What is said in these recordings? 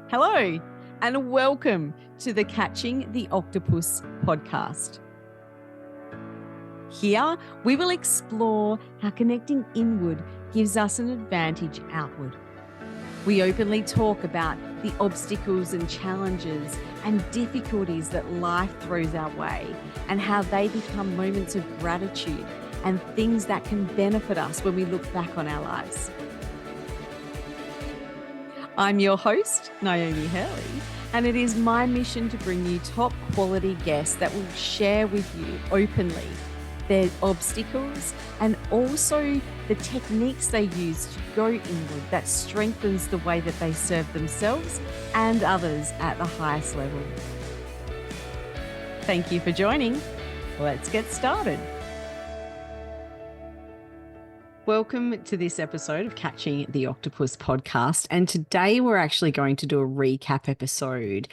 Hello, and welcome to the Catching the Octopus podcast. Here, we will explore how connecting inward gives us an advantage outward. We openly talk about the obstacles and challenges and difficulties that life throws our way and how they become moments of gratitude and things that can benefit us when we look back on our lives. I'm your host, Niomi Hurley, and it is my mission to bring you top quality guests that will share with you openly their obstacles and also the techniques they use to go inward that strengthens the way that they serve themselves and others at the highest level. Thank you for joining. Let's get started. Welcome to this episode of Catching the Octopus podcast. And today we're actually going to do a recap episode.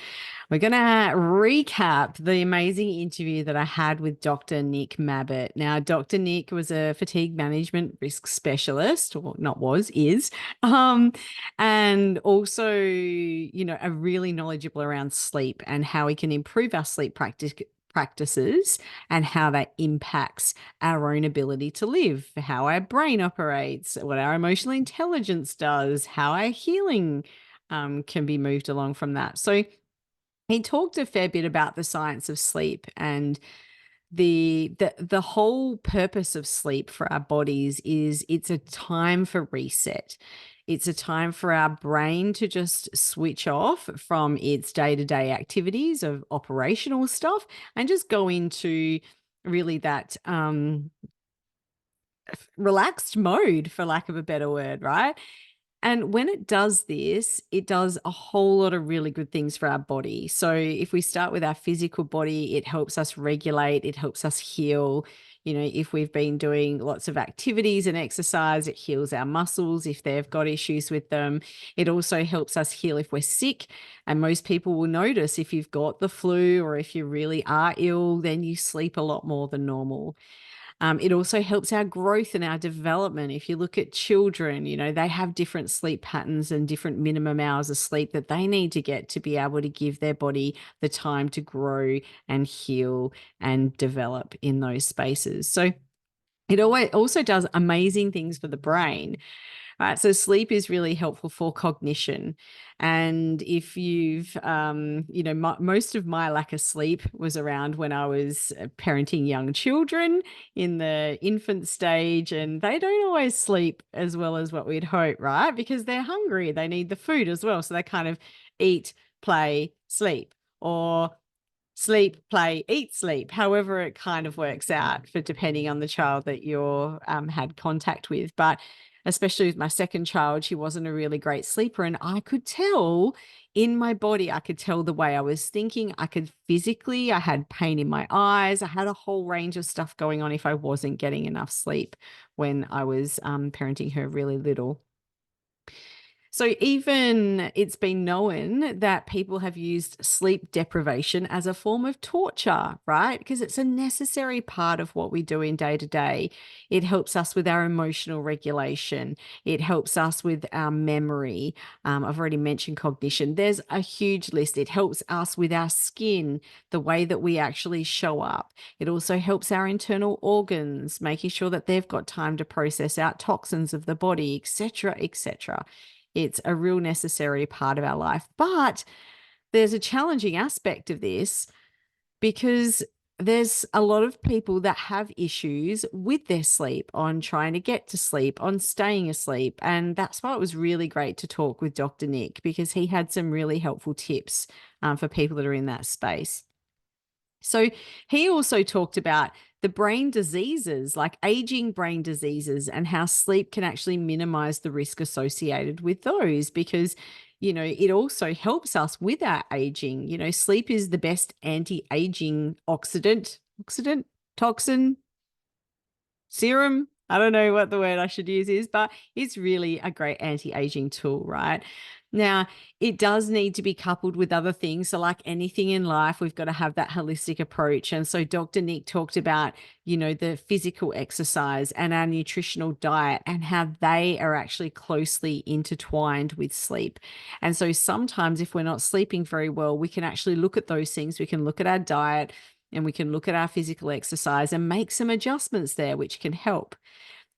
We're going to recap the amazing interview that I had with Dr. Nick Mabbott. Now, Dr. Nick was a fatigue management risk specialist, or not was, is, and also, a really knowledgeable around sleep and how we can improve our sleep practices and how that impacts our own ability to live, how our brain operates, what our emotional intelligence does, how our healing can be moved along from that. So he talked a fair bit about the science of sleep and the whole purpose of sleep for our bodies is it's a time for reset. It's a time for our brain to just switch off from its day-to-day activities of operational stuff and just go into really that relaxed mode, for lack of a better word, right? And when it does this, it does a whole lot of really good things for our body. So if we start with our physical body, it helps us regulate, it helps us heal. If we've been doing lots of activities and exercise, it heals our muscles if they've got issues with them. It also helps us heal if we're sick. And most people will notice if you've got the flu or if you really are ill, then you sleep a lot more than normal. It also helps our growth and our development. If you look at children, they have different sleep patterns and different minimum hours of sleep that they need to get to be able to give their body the time to grow and heal and develop in those spaces. So it also does amazing things for the brain. Right. So sleep is really helpful for cognition. And if you've, most of my lack of sleep was around when I was parenting young children in the infant stage, and they don't always sleep as well as what we'd hope, right? Because they're hungry. They need the food as well. So they kind of eat, play, sleep, or sleep, play, eat, sleep, however it kind of works out for depending on the child that you're had contact with. But especially with my second child, she wasn't a really great sleeper. And I could tell in my body, I could tell the way I was thinking. I had pain in my eyes. I had a whole range of stuff going on if I wasn't getting enough sleep when I was parenting her really little. So even it's been known that people have used sleep deprivation as a form of torture, right? Because it's a necessary part of what we do in day to day. It helps us with our emotional regulation. It helps us with our memory. I've already mentioned cognition. There's a huge list. It helps us with our skin, the way that we actually show up. It also helps our internal organs, making sure that they've got time to process out toxins of the body, etc., etc. It's a real necessary part of our life. But there's a challenging aspect of this because there's a lot of people that have issues with their sleep, on trying to get to sleep, on staying asleep. And that's why it was really great to talk with Dr. Nick, because he had some really helpful tips for people that are in that space. So he also talked about the brain diseases, like aging brain diseases, and how sleep can actually minimize the risk associated with those, because, it also helps us with our aging. Sleep is the best anti-aging toxin, serum, I don't know what the word I should use is, but it's really a great anti-aging tool, right? Now, it does need to be coupled with other things. So, like anything in life, we've got to have that holistic approach. And so, Dr. Nick talked about, the physical exercise and our nutritional diet and how they are actually closely intertwined with sleep. And so, sometimes if we're not sleeping very well, we can actually look at those things. We can look at our diet and we can look at our physical exercise and make some adjustments there, which can help.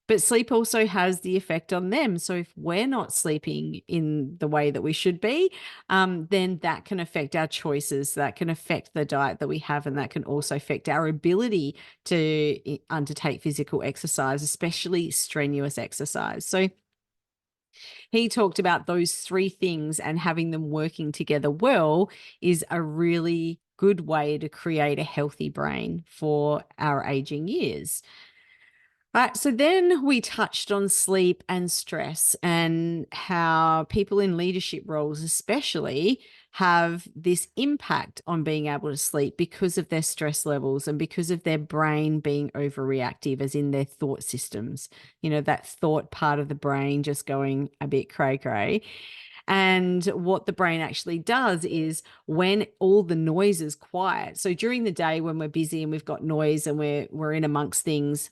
But sleep also has the effect on them. So if we're not sleeping in the way that we should be, then that can affect our choices. That can affect the diet that we have, and that can also affect our ability to undertake physical exercise, especially strenuous exercise. So he talked about those three things, and having them working together well is a really good way to create a healthy brain for our aging years. Right. So then we touched on sleep and stress and how people in leadership roles, especially, have this impact on being able to sleep because of their stress levels and because of their brain being overreactive, as in their thought systems, that thought part of the brain just going a bit cray cray. And what the brain actually does is when all the noise is quiet. So during the day when we're busy and we've got noise and we're in amongst things,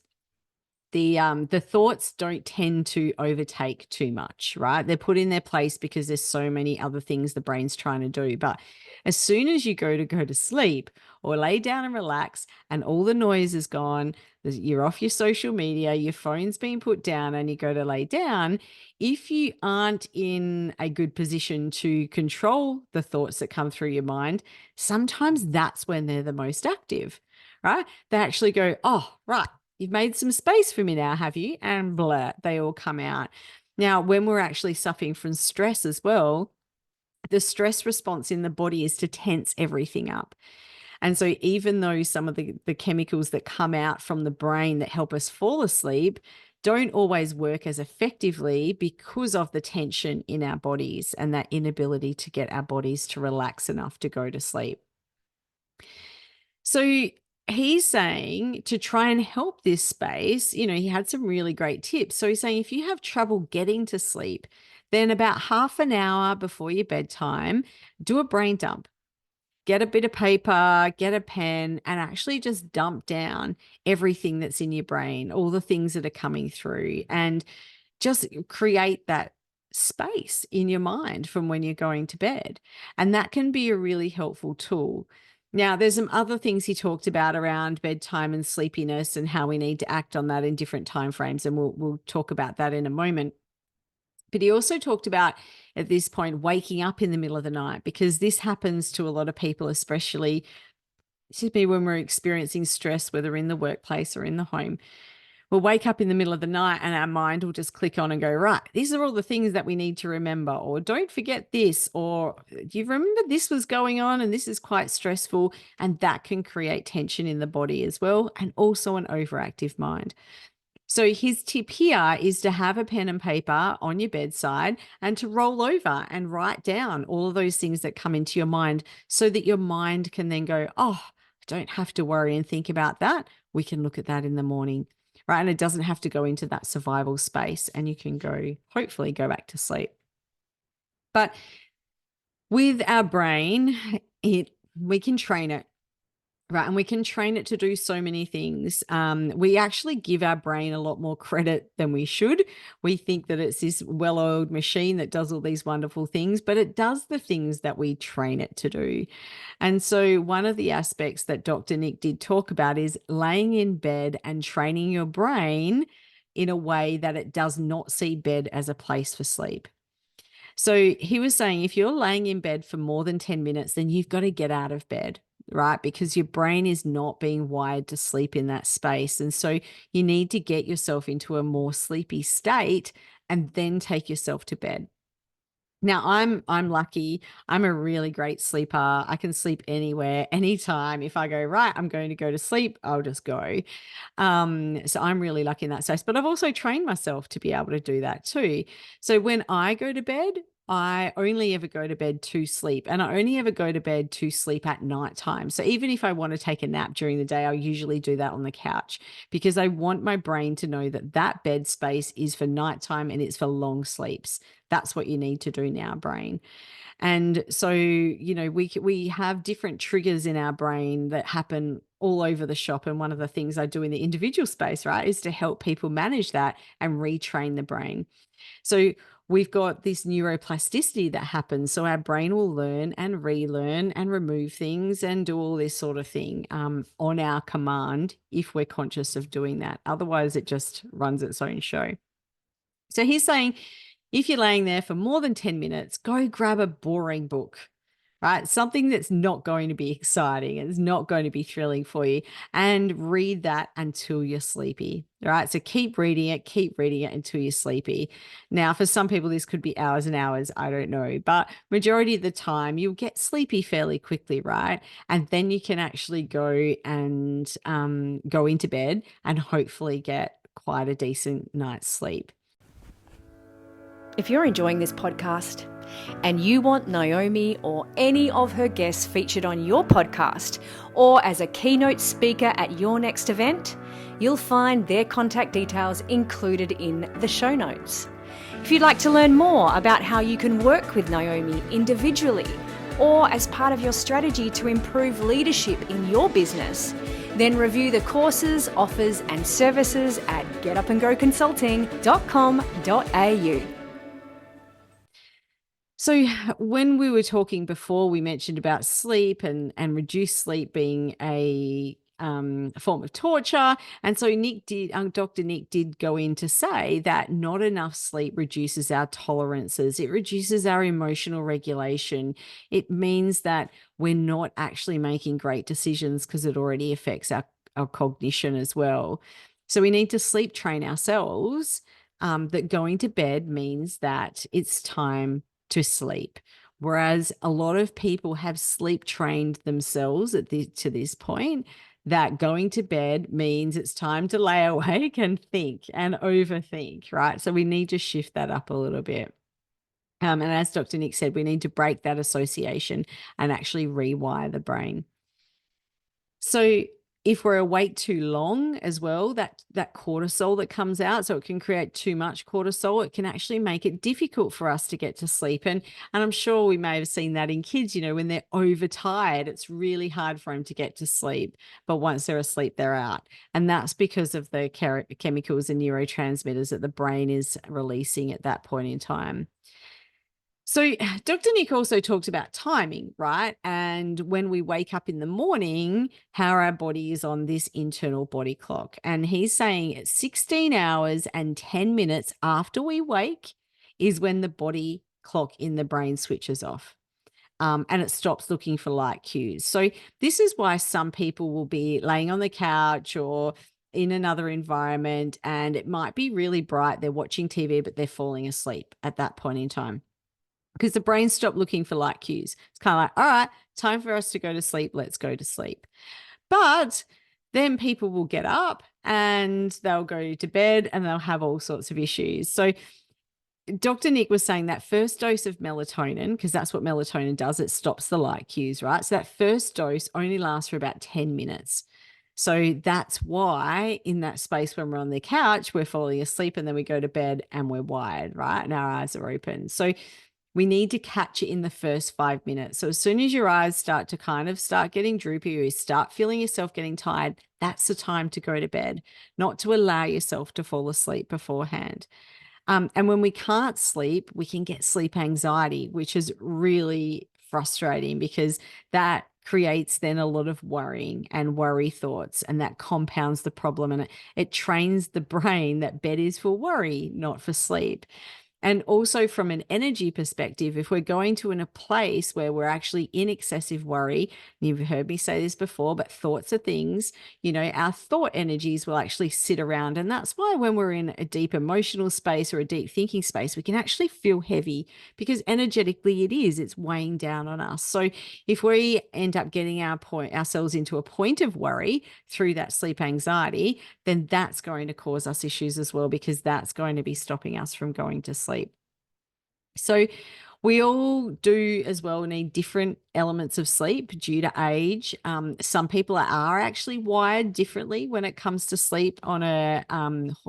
the thoughts don't tend to overtake too much, right? They're put in their place because there's so many other things the brain's trying to do. But as soon as you go to sleep or lay down and relax and all the noise is gone, you're off your social media, your phone's been put down, and you go to lay down, if you aren't in a good position to control the thoughts that come through your mind, sometimes that's when they're the most active, right? They actually go, oh, right, you've made some space for me now, have you? And blah, they all come out. Now, when we're actually suffering from stress as well, the stress response in the body is to tense everything up. And so even though some of the chemicals that come out from the brain that help us fall asleep don't always work as effectively because of the tension in our bodies and that inability to get our bodies to relax enough to go to sleep. So he's saying to try and help this space, he had some really great tips. So he's saying if you have trouble getting to sleep, then about half an hour before your bedtime, do a brain dump. Get a bit of paper, get a pen, and actually just dump down everything that's in your brain, all the things that are coming through, and just create that space in your mind from when you're going to bed. And that can be a really helpful tool. Now, there's some other things he talked about around bedtime and sleepiness and how we need to act on that in different timeframes, and we'll talk about that in a moment. But he also talked about, at this point, waking up in the middle of the night, because this happens to a lot of people, especially when we're experiencing stress, whether in the workplace or in the home. We'll wake up in the middle of the night and our mind will just click on and go, right, these are all the things that we need to remember, or don't forget this, or do you remember this was going on and this is quite stressful? And that can create tension in the body as well, and also an overactive mind. So his tip here is to have a pen and paper on your bedside and to roll over and write down all of those things that come into your mind, so that your mind can then go, oh, I don't have to worry and think about that. We can look at that in the morning, right? And it doesn't have to go into that survival space, and you can hopefully go back to sleep. But with our brain, we can train it. Right. And we can train it to do so many things. We actually give our brain a lot more credit than we should. We think that it's this well-oiled machine that does all these wonderful things, but it does the things that we train it to do. And so one of the aspects that Dr. Nick did talk about is laying in bed and training your brain in a way that it does not see bed as a place for sleep. So he was saying if you're laying in bed for more than 10 minutes, then you've got to get out of bed, right? Because your brain is not being wired to sleep in that space. And so you need to get yourself into a more sleepy state and then take yourself to bed. Now, I'm lucky. I'm a really great sleeper. I can sleep anywhere, anytime. If I go, right, I'm going to go to sleep, I'll just go. So I'm really lucky in that space. But I've also trained myself to be able to do that too. So when I go to bed, I only ever go to bed to sleep, and I only ever go to bed to sleep at nighttime. So even if I want to take a nap during the day, I'll usually do that on the couch because I want my brain to know that that bed space is for nighttime and it's for long sleeps. That's what you need to do now, brain. And so, we have different triggers in our brain that happen all over the shop. And one of the things I do in the individual space, right, is to help people manage that and retrain the brain. So we've got this neuroplasticity that happens. So our brain will learn and relearn and remove things and do all this sort of thing on our command if we're conscious of doing that. Otherwise, it just runs its own show. So he's saying, if you're laying there for more than 10 minutes, go grab a boring book, right? Something that's not going to be exciting. It's not going to be thrilling for you. And read that until you're sleepy, right? So keep reading it until you're sleepy. Now, for some people, this could be hours and hours. I don't know. But majority of the time, you'll get sleepy fairly quickly, right? And then you can actually go and go into bed and hopefully get quite a decent night's sleep. If you're enjoying this podcast and you want Niomi or any of her guests featured on your podcast or as a keynote speaker at your next event, you'll find their contact details included in the show notes. If you'd like to learn more about how you can work with Niomi individually or as part of your strategy to improve leadership in your business, then review the courses, offers and services at getupandgoconsulting.com.au. So when we were talking before, we mentioned about sleep and reduced sleep being a form of torture. And so Dr. Nick did go in to say that not enough sleep reduces our tolerances. It reduces our emotional regulation. It means that we're not actually making great decisions because it already affects our cognition as well. So we need to sleep train ourselves that going to bed means that it's time to sleep. Whereas a lot of people have sleep trained themselves to this point that going to bed means it's time to lay awake and think and overthink, right? So we need to shift that up a little bit. And as Dr. Nick said, we need to break that association and actually rewire the brain. So if we're awake too long as well, that cortisol that comes out, so it can create too much cortisol, it can actually make it difficult for us to get to sleep. And I'm sure we may have seen that in kids, when they're overtired, it's really hard for them to get to sleep. But once they're asleep, they're out. And that's because of the chemicals and neurotransmitters that the brain is releasing at that point in time. So Dr. Nick also talked about timing, right? And when we wake up in the morning, how our body is on this internal body clock. And he's saying it's 16 hours and 10 minutes after we wake is when the body clock in the brain switches off. And it stops looking for light cues. So this is why some people will be laying on the couch or in another environment, and it might be really bright. They're watching TV, but they're falling asleep at that point in time, because the brain stopped looking for light cues. It's kind of like, all right, time for us to go to sleep. Let's go to sleep. But then people will get up and they'll go to bed and they'll have all sorts of issues. So Dr. Nick was saying that first dose of melatonin, because that's what melatonin does, it stops the light cues, right? So that first dose only lasts for about 10 minutes. So that's why in that space when we're on the couch, we're falling asleep and then we go to bed and we're wired, right? And our eyes are open. So we need to catch it in the first 5 minutes. So as soon as your eyes start getting droopy, or you start feeling yourself getting tired, that's the time to go to bed, not to allow yourself to fall asleep beforehand. And when we can't sleep, we can get sleep anxiety, which is really frustrating because that creates then a lot of worrying and worry thoughts, and that compounds the problem. And it trains the brain that bed is for worry, not for sleep. And also from an energy perspective, if we're going to in a place where we're actually in excessive worry, you've heard me say this before, but thoughts are things, our thought energies will actually sit around. And that's why when we're in a deep emotional space or a deep thinking space, we can actually feel heavy because energetically it's weighing down on us. So if we end up getting ourselves into a point of worry through that sleep anxiety, then that's going to cause us issues as well, because that's going to be stopping us from going to sleep. So We all do as well need different elements of sleep due to age. Some people are actually wired differently when it comes to sleep on a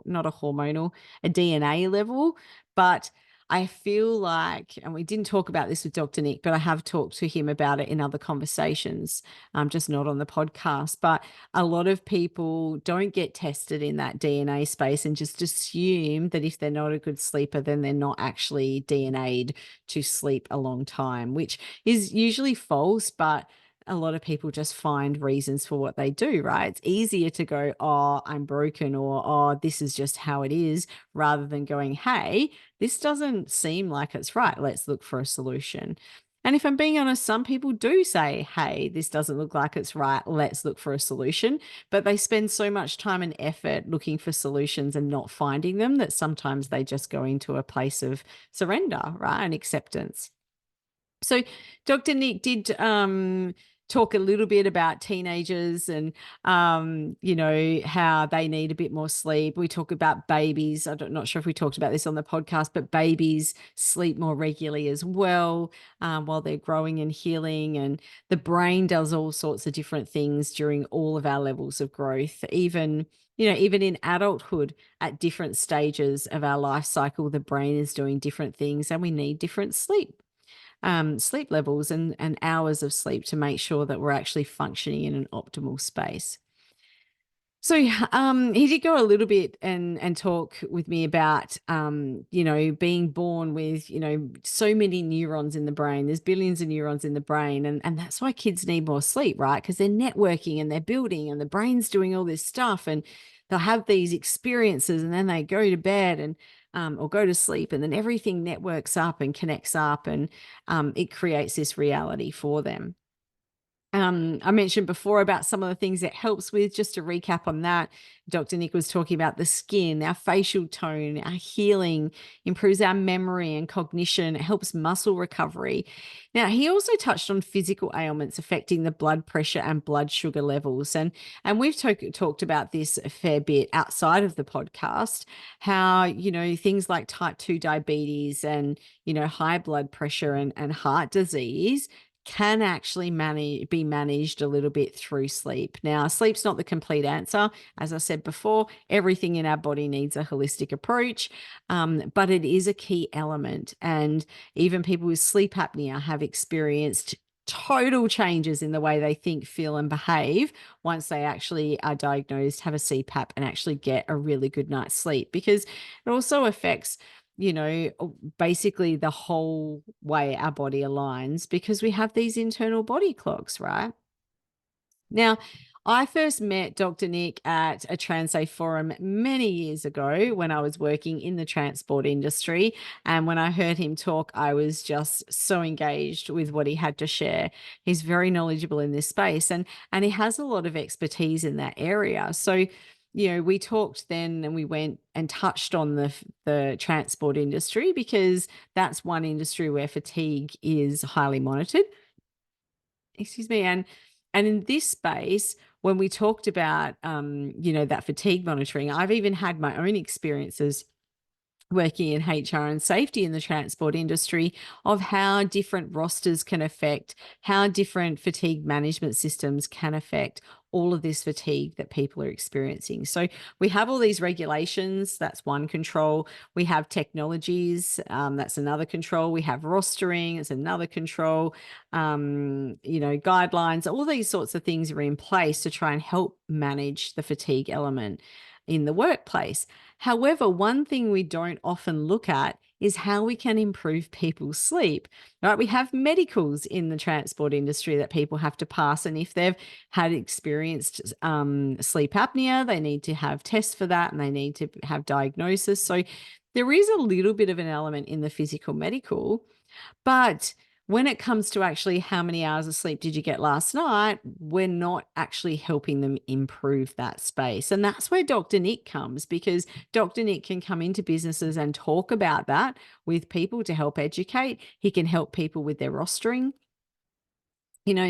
not a hormonal, a DNA level, but I feel like, and we didn't talk about this with Dr. Nick, but I have talked to him about it in other conversations, just not on the podcast. But a lot of people don't get tested in that DNA space and just assume that if they're not a good sleeper, then they're not actually DNA'd to sleep a long time, which is usually false, but a lot of people just find reasons for what they do, right? It's easier to go, oh, I'm broken, or oh, this is just how it is, rather than going, hey, this doesn't seem like it's right. Let's look for a solution. And if I'm being honest, some people do say, hey, this doesn't look like it's right. Let's look for a solution. But they spend so much time and effort looking for solutions and not finding them that sometimes they just go into a place of surrender, right? And acceptance. So Dr. Nick did talk a little bit about teenagers and, how they need a bit more sleep. We talk about babies. I'm not sure if we talked about this on the podcast, but babies sleep more regularly as well, while they're growing and healing. And the brain does all sorts of different things during all of our levels of growth, even in adulthood at different stages of our life cycle, the brain is doing different things and we need different sleep levels and hours of sleep to make sure that we're actually functioning in an optimal space. So he did go a little bit and talk with me about being born with so many neurons in the brain. There's billions of neurons in the brain, and that's why kids need more sleep, right? Because they're networking and they're building, and the brain's doing all this stuff, and they'll have these experiences, and then they go to bed and or go to sleep, and then everything networks up and connects up, and it creates this reality for them. I mentioned before about some of the things it helps with. Just to recap on that, Dr. Nick was talking about the skin, our facial tone, our healing, improves our memory and cognition. It helps muscle recovery. Now, he also touched on physical ailments affecting the blood pressure and blood sugar levels. And we've talked about this a fair bit outside of the podcast, how, things like type 2 diabetes and, high blood pressure and heart disease can actually be managed a little bit through sleep. Now, sleep's not the complete answer. As I said before, everything in our body needs a holistic approach, but it is a key element. And even people with sleep apnea have experienced total changes in the way they think, feel, and behave once they actually are diagnosed, have a CPAP, and actually get a really good night's sleep, because it also affects basically the whole way our body aligns, because we have these internal body clocks, right? Now, I first met Dr. Nick at a TransSafe forum many years ago when I was working in the transport industry. And when I heard him talk, I was just so engaged with what he had to share. He's very knowledgeable in this space, and he has a lot of expertise in that area. So, we talked then and we went and touched on the transport industry, because that's one industry where fatigue is highly monitored. Excuse me. And in this space, when we talked about that fatigue monitoring, I've even had my own experiences working in HR and safety in the transport industry, of how different rosters can affect, how different fatigue management systems can affect all of this fatigue that people are experiencing. So we have all these regulations. That's one control. We have technologies. That's another control. We have rostering. It's another control. Guidelines. All these sorts of things are in place to try and help manage the fatigue element in the workplace. However, one thing we don't often look at is how we can improve people's sleep, right? We have medicals in the transport industry that people have to pass. And if they've had experienced sleep apnea, they need to have tests for that, and they need to have diagnosis. So there is a little bit of an element in the physical medical, but when it comes to actually how many hours of sleep did you get last night, we're not actually helping them improve that space. And that's where Dr. Nick comes, because Dr. Nick can come into businesses and talk about that with people to help educate. He can help people with their rostering.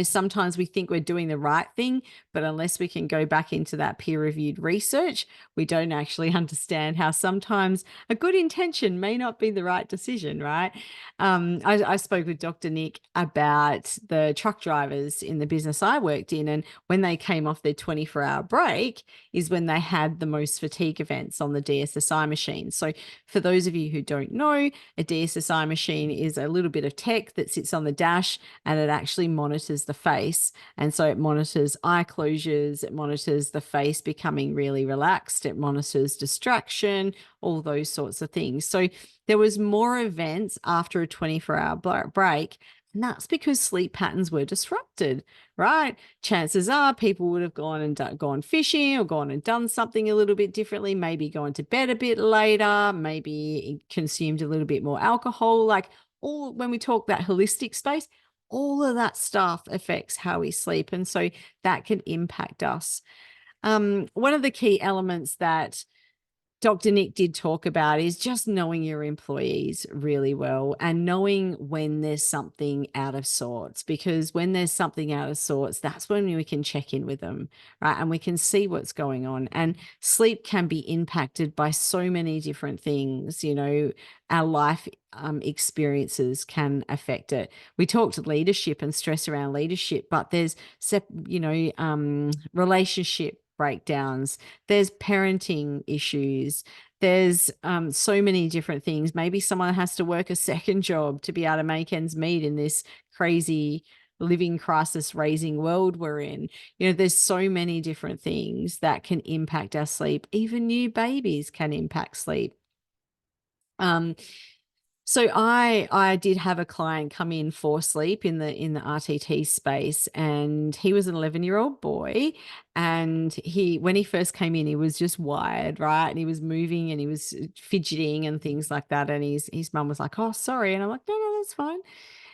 Sometimes we think we're doing the right thing, but unless we can go back into that peer-reviewed research, we don't actually understand how sometimes a good intention may not be the right decision, right? I spoke with Dr. Nick about the truck drivers in the business I worked in, and when they came off their 24-hour break is when they had the most fatigue events on the DSSI machine. So for those of you who don't know, a DSSI machine is a little bit of tech that sits on the dash, and it actually monitors the face. And so it monitors eye closures, it monitors the face becoming really relaxed, it monitors distraction, all those sorts of things. So there was more events after a 24-hour break. And that's because sleep patterns were disrupted, right? Chances are people would have gone fishing or gone and done something a little bit differently, maybe gone to bed a bit later, maybe consumed a little bit more alcohol. Like, all when we talk that holistic space, all of that stuff affects how we sleep. And so that can impact us. One of the key elements that Dr. Nick did talk about is just knowing your employees really well and knowing when there's something out of sorts, because when there's something out of sorts, that's when we can check in with them, right? And we can see what's going on. And sleep can be impacted by so many different things. Our life experiences can affect it. We talked leadership and stress around leadership, but there's, relationship breakdowns, there's parenting issues, there's so many different things. Maybe someone has to work a second job to be able to make ends meet in this crazy living crisis raising world we're in. There's so many different things that can impact our sleep. Even new babies can impact sleep. So I did have a client come in for sleep in the RTT space, and he was an 11-year-old boy, and when he first came in, he was just wired, right? And he was moving and he was fidgeting and things like that. And his mum was like, "Oh, sorry," and I'm like, "No, that's fine."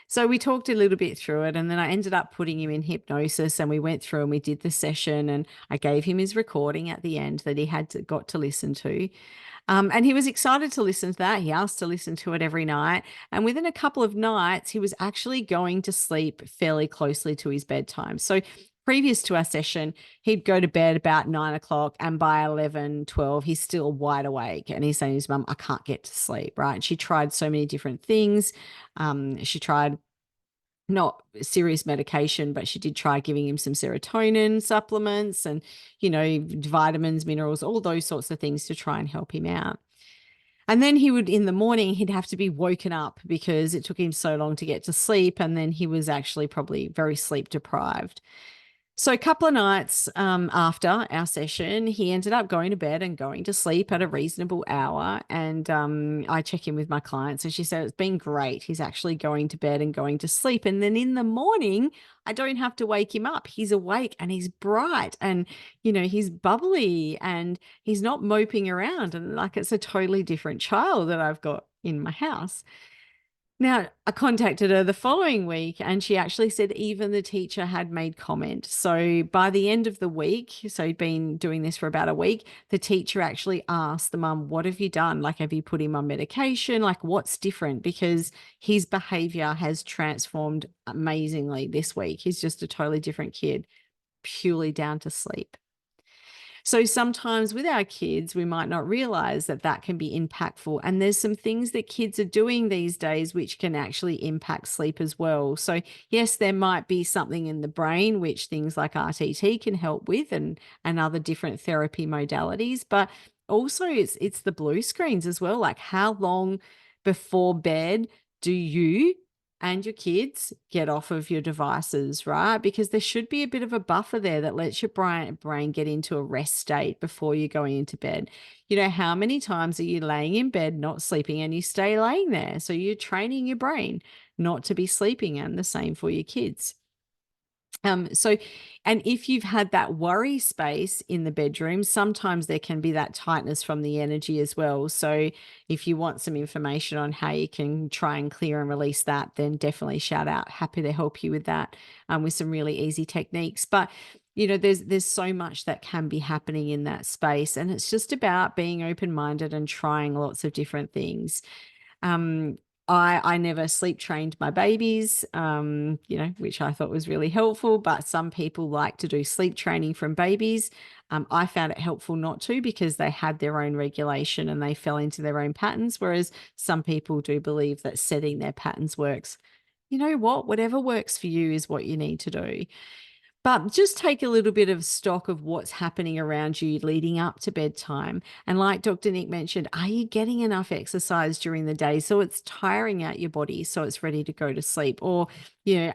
So we talked a little bit through it, and then I ended up putting him in hypnosis, and we went through and we did the session, and I gave him his recording at the end that he got to listen to. And he was excited to listen to that. He asked to listen to it every night. And within a couple of nights, he was actually going to sleep fairly closely to his bedtime. So previous to our session, he'd go to bed about 9 o'clock, and by 11, 12, he's still wide awake. And he's saying to his mum, "I can't get to sleep," right? And she tried so many different things. She tried not serious medication, but she did try giving him some serotonin supplements and, vitamins, minerals, all those sorts of things to try and help him out. And then in the morning, he'd have to be woken up because it took him so long to get to sleep. And then he was actually probably very sleep deprived. So a couple of nights after our session, he ended up going to bed and going to sleep at a reasonable hour. And I check in with my client. So she said, "It's been great. He's actually going to bed and going to sleep. And then in the morning, I don't have to wake him up. He's awake and he's bright and, he's bubbly and he's not moping around. And like, it's a totally different child that I've got in my house." Now, I contacted her the following week, and she actually said even the teacher had made comment. So by the end of the week, so he'd been doing this for about a week, the teacher actually asked the mum, "What have you done? Like, have you put him on medication? Like, what's different?" Because his behavior has transformed amazingly this week. He's just a totally different kid, purely down to sleep. So sometimes with our kids, we might not realize that that can be impactful. And there's some things that kids are doing these days which can actually impact sleep as well. So yes, there might be something in the brain which things like RTT can help with, and other different therapy modalities, but also it's the blue screens as well. Like, how long before bed do you and your kids get off of your devices, right? Because there should be a bit of a buffer there that lets your brain get into a rest state before you're going into bed. How many times are you laying in bed not sleeping and you stay laying there? So you're training your brain not to be sleeping, and the same for your kids. And if you've had that worry space in the bedroom, sometimes there can be that tightness from the energy as well. So if you want some information on how you can try and clear and release that, then definitely shout out. Happy to help you with that, with some really easy techniques. But there's so much that can be happening in that space, and it's just about being open-minded and trying lots of different things. Um, I never sleep trained my babies, which I thought was really helpful. But some people like to do sleep training from babies. I found it helpful not to, because they had their own regulation and they fell into their own patterns. Whereas some people do believe that setting their patterns works. You know what? Whatever works for you is what you need to do. But just take a little bit of stock of what's happening around you leading up to bedtime. And like Dr. Nick mentioned, are you getting enough exercise during the day so it's tiring out your body so it's ready to go to sleep? Or,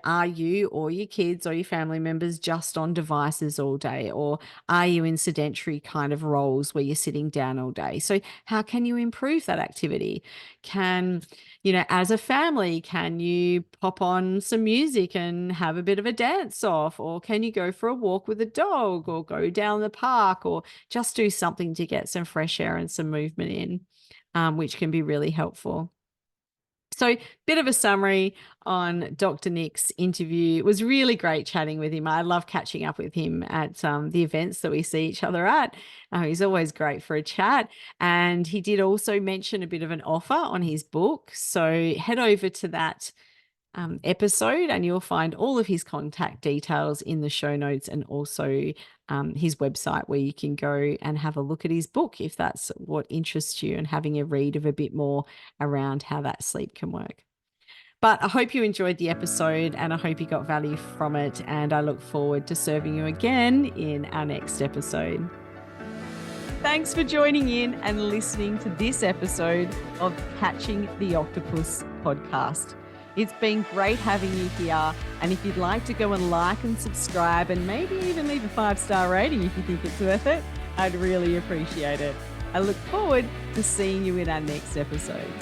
are you or your kids or your family members just on devices all day? Or are you in sedentary kind of roles where you're sitting down all day? So how can you improve that activity? As a family, can you pop on some music and have a bit of a dance off? Or can you go for a walk with a dog, or go down the park, or just do something to get some fresh air and some movement in, which can be really helpful. So, bit of a summary on Dr. Nick's interview. It was really great chatting with him. I love catching up with him at the events that we see each other at. He's always great for a chat. And he did also mention a bit of an offer on his book. So, head over to that episode and you'll find all of his contact details in the show notes, and also his website, where you can go and have a look at his book if that's what interests you, and having a read of a bit more around how that sleep can work. But I hope you enjoyed the episode, and I hope you got value from it, and I look forward to serving you again in our next episode. Thanks for joining in and listening to this episode of Catching the Octopus podcast. It's been great having you here. And if you'd like to go and like and subscribe, and maybe even leave a 5-star rating if you think it's worth it, I'd really appreciate it. I look forward to seeing you in our next episode.